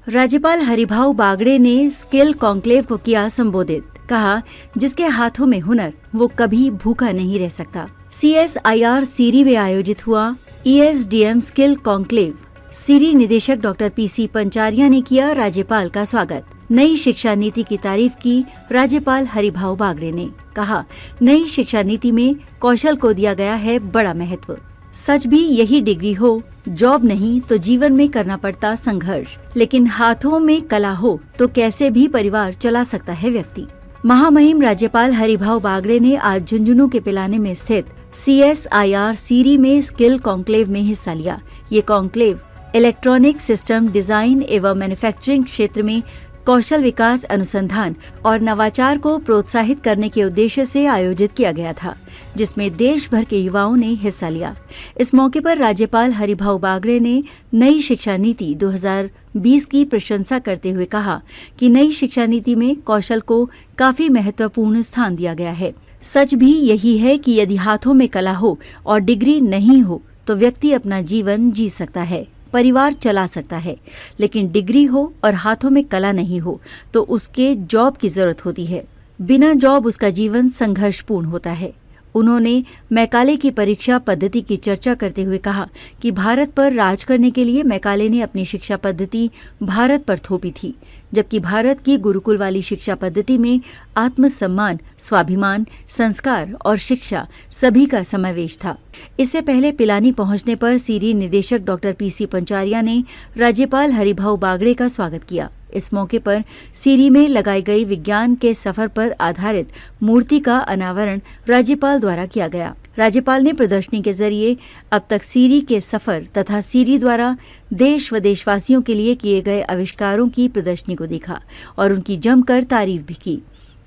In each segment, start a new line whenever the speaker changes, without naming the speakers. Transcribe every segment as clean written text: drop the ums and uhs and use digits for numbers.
राज्यपाल हरिभाऊ बागड़े ने skill conclave को किया संबोधित। कहा, जिसके हाथों में हुनर वो कभी भूखा नहीं रह सकता। CSIR सीरी में आयोजित हुआ ESDM स्किल कॉन्क्लेव। सीरी निदेशक डॉक्टर PC पंचारिया ने किया राज्यपाल का स्वागत। नई शिक्षा नीति की तारीफ की राज्यपाल हरिभाऊ बागड़े ने। कहा, नई शिक्षा नीति में कौशल को दिया गया है बड़ा महत्व। सच भी यही डिग्री हो, जॉब नहीं तो जीवन में करना पड़ता संघर्ष, लेकिन हाथों में कला हो तो कैसे भी परिवार चला सकता है व्यक्ति। महामहिम राज्यपाल हरिभाऊ बागड़े ने आज झुंझुनू के पिलाने में स्थित CSIR सीरी में स्किल कॉन्क्लेव में हिस्सा लिया। ये कॉन्क्लेव इलेक्ट्रॉनिक सिस्टम डिजाइन एवं मैन्युफैक्चरिंग क्षेत्र में कौशल विकास, अनुसंधान और नवाचार को प्रोत्साहित करने के उद्देश्य से आयोजित किया गया था, जिसमें देश भर के युवाओं ने हिस्सा लिया। इस मौके पर राज्यपाल हरिभाऊ बागड़े ने नई शिक्षा नीति 2020 की प्रशंसा करते हुए कहा कि नई शिक्षा नीति में कौशल को काफी महत्वपूर्ण स्थान दिया गया है। सच भी यही है कि यदि हाथों में कला हो और डिग्री नहीं हो तो व्यक्ति अपना जीवन जी सकता है, परिवार चला सकता है, लेकिन डिग्री हो और हाथों में कला नहीं हो तो उसके जॉब की जरूरत होती है। बिना जॉब उसका जीवन संघर्षपूर्ण होता है। उन्होंने मैकाले की परीक्षा पद्धति की चर्चा करते हुए कहा कि भारत पर राज करने के लिए मैकाले ने अपनी शिक्षा पद्धति भारत पर थोपी थी, जबकि भारत की गुरुकुल वाली शिक्षा पद्धति में आत्मसम्मान, स्वाभिमान, संस्कार और शिक्षा सभी का समावेश था। इससे पहले पिलानी पहुंचने पर सीरी निदेशक डॉक्टर PC पंचारिया ने राज्यपाल हरिभाऊ बागड़े का स्वागत किया। इस मौके पर सीरी में लगाई गई विज्ञान के सफर पर आधारित मूर्ति का अनावरण राज्यपाल द्वारा किया गया। राज्यपाल ने प्रदर्शनी के जरिए अब तक सीरी के सफर तथा सीरी द्वारा देश व देशवासियों के लिए किए गए आविष्कारों की प्रदर्शनी को देखा और उनकी जमकर तारीफ भी की।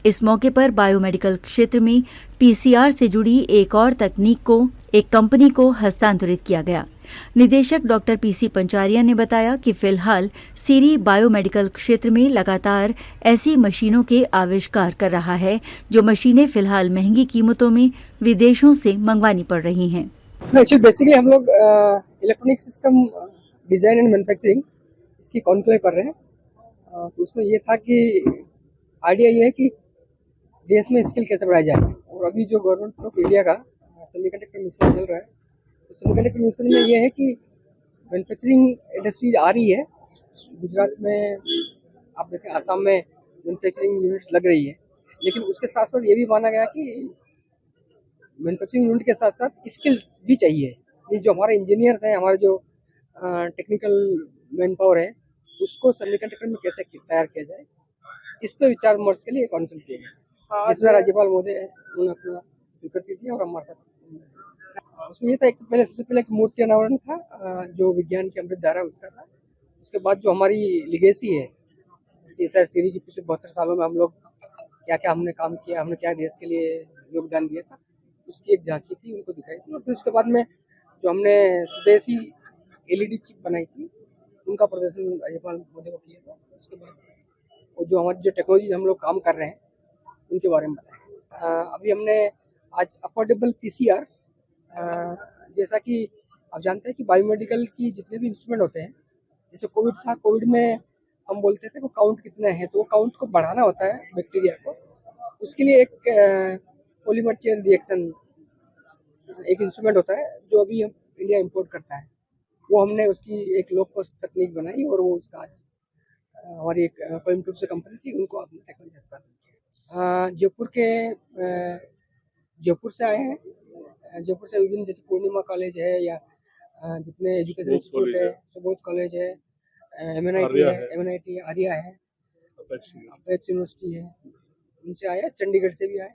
इस मौके पर बायोमेडिकल क्षेत्र में PCR से जुड़ी एक और तकनीक को एक कंपनी को हस्तांतरित किया गया। निदेशक डॉक्टर PC पंचारिया ने बताया कि फिलहाल सीरी बायोमेडिकल क्षेत्र में लगातार ऐसी मशीनों के आविष्कार कर रहा है जो मशीनें फिलहाल महंगी कीमतों में विदेशों से मंगवानी पड़ रही हैं।
एक्चुअली बेसिकली हम लोग electronic system design and manufacturing इसकी कॉन्क्लेव कर रहे हैं। तो उसमें ये था कि आइडिया ये है कि देश में स्किल कैसे बढ़ाया जाए। और अभी जो गवर्नमेंट ऑफ इंडिया का सेमीकंडक्टर मिशन चल रहा है, तो सेमीकंडक्टर मिशन में ये है कि मैन्युफैक्चरिंग इंडस्ट्रीज आ रही है। गुजरात में आप देखें, आसाम में मैन्युफैक्चरिंग यूनिट्स लग रही है, लेकिन उसके साथ साथ ये भी माना गया कि मैन्युफैक्चरिंग यूनिट के साथ साथ स्किल भी चाहिए। ये जो हमारे इंजीनियर्स हैं, हमारे जो टेक्निकल मैन पावर है, उसको सेमीकंडक्टर में कैसे तैयार किया जाए, इस पर विचार विमर्श के लिए कॉन्फ्रेंस किया गया, जिसमें राज्यपाल महोदय उन्होंने अपना स्वीकृति दी और हमारे साथ। उसमें ये था, एक तो पहले सबसे पहले एक मूर्ति अनावरण था जो विज्ञान की अमृत धारा उसका था। उसके बाद जो हमारी लिगेसी है CSIR सीरी की, पिछले 72 सालों में हम लोग क्या क्या हमने काम किया, हमने क्या देश के लिए योगदान दिया था, उसकी एक झांकी थी, उनको दिखाई थी। और फिर उसके बाद में जो हमने स्वदेशी LED चिप बनाई थी, उनका प्रदर्शन राज्यपाल महोदय को किया था। उसके बाद और जो हमारी जो टेक्नोलॉजी हम लोग काम कर रहे हैं उनके बारे में बताया। अभी हमने आज अफोर्डेबल PCR, जैसा कि आप जानते हैं कि बायोमेडिकल की जितने भी इंस्ट्रूमेंट होते हैं, जैसे कोविड था, कोविड में हम बोलते थे वो काउंट कितने हैं, तो वो काउंट को बढ़ाना होता है बैक्टीरिया को। उसके लिए एक पॉलीमर चेन रिएक्शन एक इंस्ट्रूमेंट होता है जो अभी हम इंडिया इंपोर्ट करता है। वो हमने उसकी एक लो कॉस्ट तकनीक बनाई और वो उसका हमारी एक कोयम्बटूर से कंपनी थी, उनको अपनी टेक्नोलॉजी हस्तांतरित किया। जयपुर से आए हैं। जयपुर से विभिन्न, जैसे पूर्णिमा कॉलेज है या जितने एजुकेशन इंस्टीट्यूट है, सुबोध कॉलेज है, MNIT आर्या है, अपेक्स यूनिवर्सिटी है, उनसे आया। चंडीगढ़ से भी आए।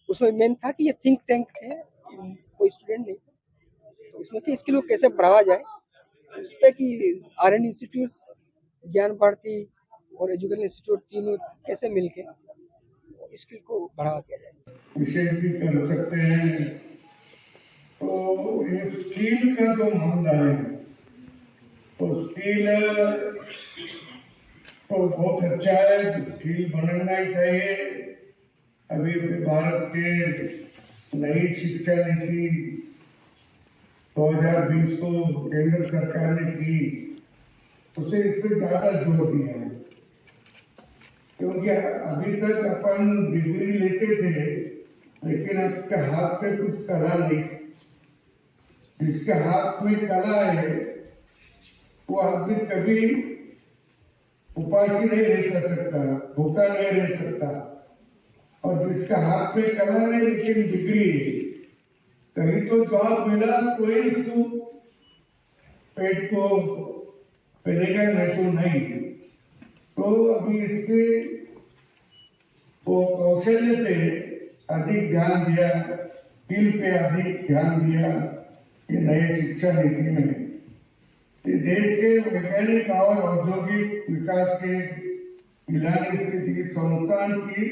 उसमें मेन था कि ये थिंक टैंक थे, कोई स्टूडेंट नहीं था, तो उसमें कि स्किल को कैसे बढ़ावा जाए, उस पर कि R&D इंस्टीट्यूट, ज्ञान भारती और एजुकेशन इंस्टीट्यूट तीनों कैसे मिलके स्किल को बढ़ावा किया जाए।
विशेष भी कर सकते हैं। तो ये स्किल का जो मामला है, तो स्किल तो बहुत अच्छा है, स्किल बनना ही चाहिए। अभी भारत के नई शिक्षा नीति 2020 को केंद्र सरकार ने की, उसे इस पर ज्यादा जोर दिया है, क्योंकि अभी तक अपन डिग्री लेते थे लेकिन आपके हाथ पे कुछ कला नहीं। जिसके हाथ में कला है वो आदमी कभी उपासी नहीं रह सकता, भूखा नहीं रह सकता। और जिसके हाथ में कला नहीं लेकिन डिग्री है, कहीं तो जॉब मिला तो ही उसको पेट को पहलेगा, नहीं तो नहीं। तो अभी इसके वो कौशल्य पे अधिक ध्यान दिया, स्किल पे अधिक ध्यान दिया कि नई शिक्षा नीति में देश के वैज्ञानिक और औद्योगिक विकास के मिलाने स्थिति संस्थान की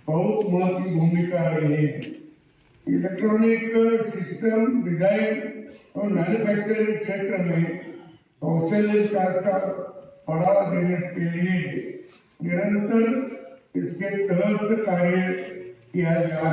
बहुत महत्वपूर्ण भूमिका रही है। इलेक्ट्रॉनिक सिस्टम डिजाइन और मैन्युफैक्चरिंग क्षेत्र में कौशल्य विकास का बढ़ावा देने के लिए निरंतर इसके तहत कार्य किया जा रहा है।